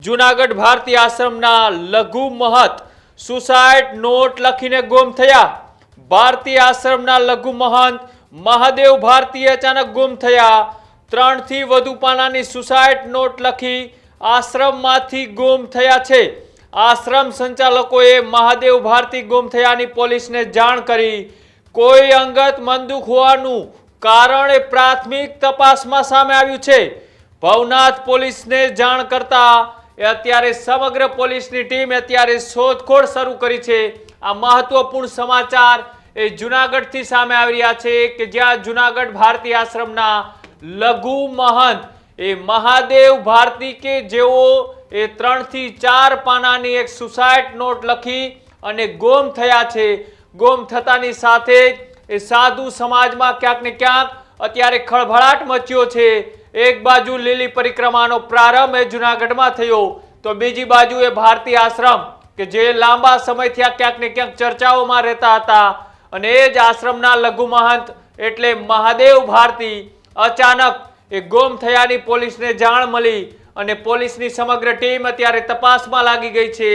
જૂનાગઢ ભારતી આશ્રમના લઘુ મહંત suicide not લખીને ગુમ થયા। ભારતી આશ્રમના લઘુ મહંત મહાદેવ ભારતી અચાનક ગુમ થયા। 3 થી વધુ પાનાની સુસાઇડ નોટ લખી આશ્રમમાંથી ગુમ થયા છે। આશ્રમ સંચાલકોએ મહાદેવ ભારતી ગુમ થયાની પોલીસને જાણ કરી। કોઈ અંગત મનદુખ હોવાનું કારણ પ્રાથમિક તપાસમાં સામે આવ્યું છે। ભવનાથ પોલીસને જાણ કરતા અત્યારે સમગ્ર પોલીસની ટીમ અત્યારે શોધખોળ શરૂ કરી છે। આ મહત્વપૂર્ણ સમાચાર એ જૂનાગઢથી સામે આવી રહ્યા છે કે જ્યાં જૂનાગઢ ભારતી આશ્રમના લઘુ મહંત એ મહાદેવ ભારતી કે જેઓ એ 3 થી 4 પાનાની એક સુસાઇડ નોટ લખી અને ગુમ થયા છે। ગુમ થતાની સાથે એ સાધુ સમાજમાં ક્યાંક ને ક્યાંક અત્યારે ખળભળાટ મચ્યો છે। એક બાજુ લીલી પરિક્રમાનો પ્રારંભ એ જૂનાગઢમાં થયો તો બીજી બાજુ એ ભારતી આશ્રમ કે જે લાંબા સમયથી ક્યાંક ને ક્યાંક ચર્ચાઓમાં રહેતા હતા અને એ જ આશ્રમના લઘુ મહંત એટલે મહાદેવ ભારતી અચાનક એ ગુમ થયાની પોલીસને જાણ મળી અને પોલીસની સમગ્ર ટીમ અત્યારે તપાસમાં લાગી ગઈ છે।